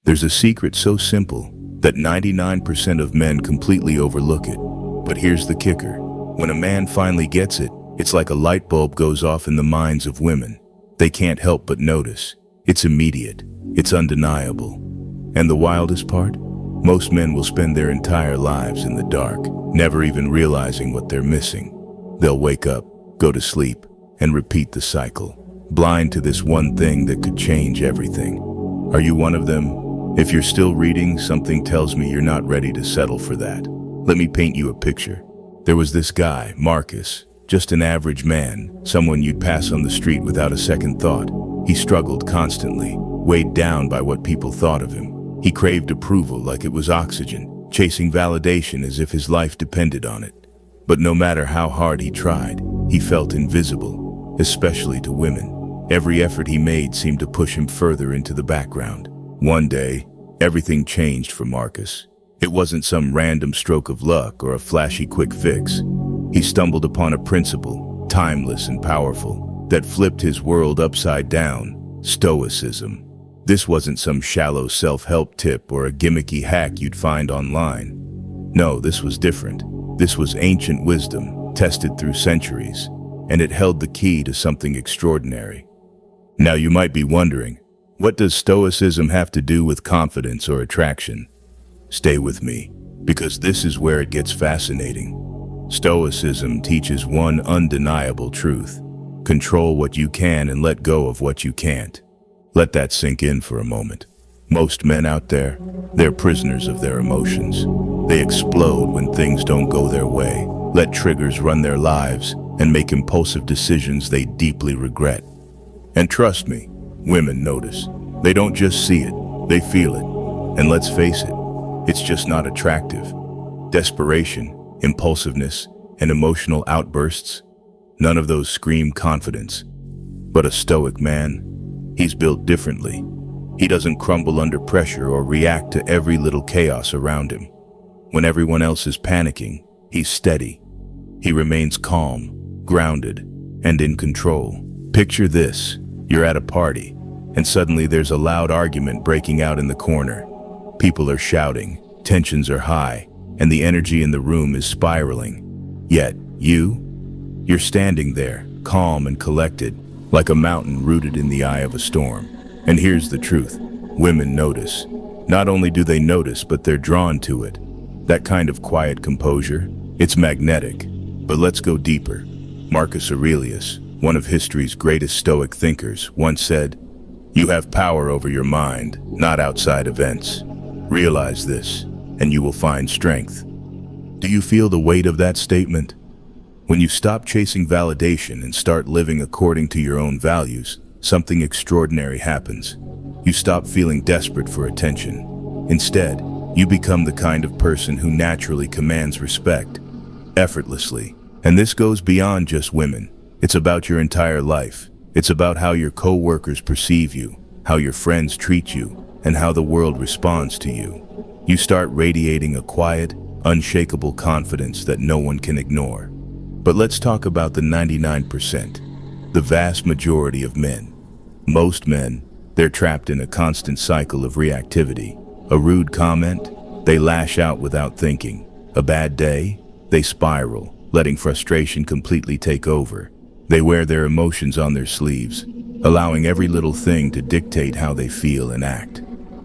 There's a secret so simple that 99% of men completely overlook it. But here's the kicker. When a man finally gets it, it's like a light bulb goes off in the minds of women. They can't help but notice. It's immediate. It's undeniable. And the wildest part? Most men will spend their entire lives in the dark, never even realizing what they're missing. They'll wake up, go to sleep, and repeat the cycle, blind to this one thing that could change everything. Are you one of them? If you're still reading, something tells me you're not ready to settle for that. Let me paint you a picture. There was this guy, Marcus, just an average man, someone you'd pass on the street without a second thought. He struggled constantly, weighed down by what people thought of him. He craved approval like it was oxygen, chasing validation as if his life depended on it. But no matter how hard he tried, he felt invisible, especially to women. Every effort he made seemed to push him further into the background. One day, everything changed for Marcus. It wasn't some random stroke of luck or a flashy quick fix. He stumbled upon a principle, timeless and powerful, that flipped his world upside down: stoicism. This wasn't some shallow self-help tip or a gimmicky hack you'd find online. No, this was different. This was ancient wisdom, tested through centuries, and it held the key to something extraordinary. Now you might be wondering, what does stoicism have to do with confidence or attraction? Stay with me, because this is where it gets fascinating. Stoicism teaches one undeniable truth: control what you can and let go of what you can't. Let that sink in for a moment. Most men out there, they're prisoners of their emotions. They explode when things don't go their way, let triggers run their lives, and make impulsive decisions they deeply regret. And trust me, women notice. They don't just see it, they feel it. And let's face it, it's just not attractive. Desperation, impulsiveness, and emotional outbursts, none of those scream confidence. But a stoic man, he's built differently. He doesn't crumble under pressure or react to every little chaos around him. When everyone else is panicking, he's steady. He remains calm, grounded, and in control. Picture this: you're at a party, and suddenly there's a loud argument breaking out in the corner. People are shouting, tensions are high, and the energy in the room is spiraling. Yet, you're standing there, calm and collected, like a mountain rooted in the eye of a storm. And here's the truth: women notice. Not only do they notice, but they're drawn to it. That kind of quiet composure, it's magnetic. But let's go deeper. Marcus Aurelius, one of history's greatest Stoic thinkers, once said, "You have power over your mind, not outside events. Realize this, and you will find strength." Do you feel the weight of that statement? When you stop chasing validation and start living according to your own values, something extraordinary happens. You stop feeling desperate for attention. Instead, you become the kind of person who naturally commands respect, effortlessly. And this goes beyond just women. It's about your entire life. It's about how your co-workers perceive you, how your friends treat you, and how the world responds to you. You start radiating a quiet, unshakable confidence that no one can ignore. But let's talk about the 99%, the vast majority of men. Most men, they're trapped in a constant cycle of reactivity. A rude comment, they lash out without thinking. A bad day, they spiral, letting frustration completely take over. They wear their emotions on their sleeves, allowing every little thing to dictate how they feel and act.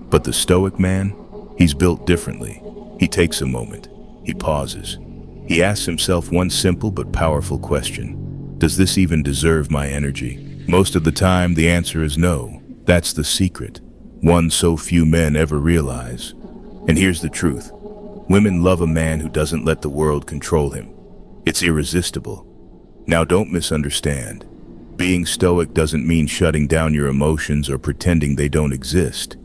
But the Stoic man, he's built differently. He takes a moment. He pauses. He asks himself one simple but powerful question: does this even deserve my energy? Most of the time, the answer is no. That's the secret, one so few men ever realize. And here's the truth: women love a man who doesn't let the world control him. It's irresistible. Now, don't misunderstand. Being Stoic doesn't mean shutting down your emotions or pretending they don't exist.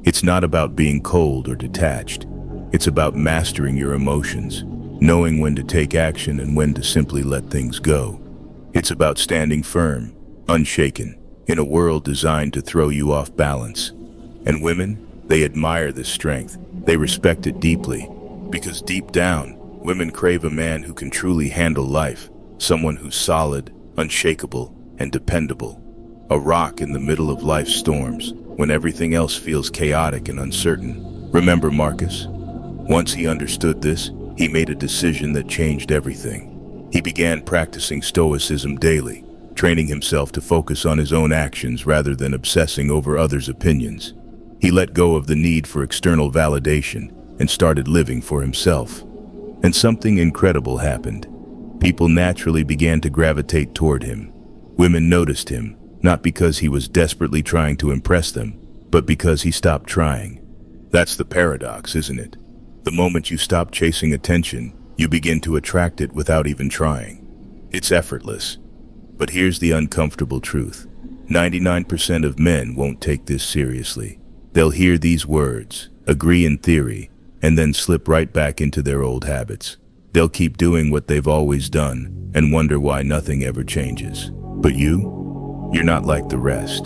It's not about being cold or detached. It's about mastering your emotions, knowing when to take action and when to simply let things go. It's about standing firm, unshaken, in a world designed to throw you off balance. And women, they admire this strength. They respect it deeply, because deep down, women crave a man who can truly handle life, someone who's solid, unshakable, and dependable. A rock in the middle of life's storms, when everything else feels chaotic and uncertain. Remember Marcus? Once he understood this, he made a decision that changed everything. He began practicing stoicism daily, training himself to focus on his own actions rather than obsessing over others' opinions. He let go of the need for external validation and started living for himself. And something incredible happened. People naturally began to gravitate toward him. Women noticed him, not because he was desperately trying to impress them, but because he stopped trying. That's the paradox, isn't it? The moment you stop chasing attention, you begin to attract it without even trying. It's effortless. But here's the uncomfortable truth. 99% of men won't take this seriously. They'll hear these words, agree in theory, and then slip right back into their old habits. They'll keep doing what they've always done and wonder why nothing ever changes. But you're not like the rest.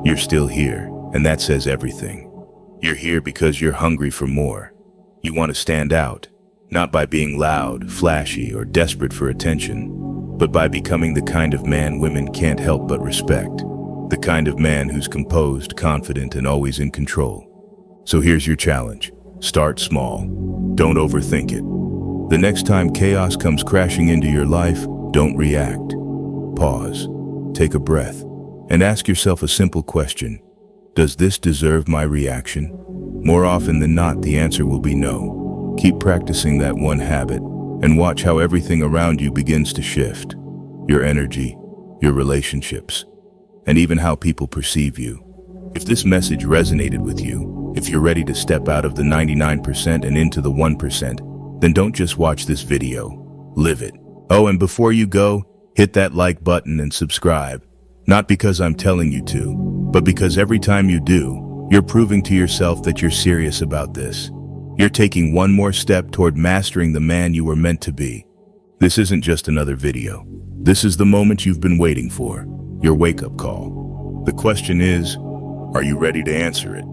You're still here, and that says everything. You're here because you're hungry for more. You want to stand out, not by being loud, flashy, or desperate for attention, but by becoming the kind of man women can't help but respect. The kind of man who's composed, confident, and always in control. So here's your challenge. Start small. Don't overthink it. The next time chaos comes crashing into your life, don't react. Pause, take a breath, and ask yourself a simple question. Does this deserve my reaction? More often than not, the answer will be no. Keep practicing that one habit, and watch how everything around you begins to shift. Your energy, your relationships, and even how people perceive you. If this message resonated with you, if you're ready to step out of the 99% and into the 1%, then don't just watch this video, live it. Oh, and before you go, hit that like button and subscribe. Not because I'm telling you to, but because every time you do, you're proving to yourself that you're serious about this. You're taking one more step toward mastering the man you were meant to be. This isn't just another video. This is the moment you've been waiting for, your wake-up call. The question is, are you ready to answer it?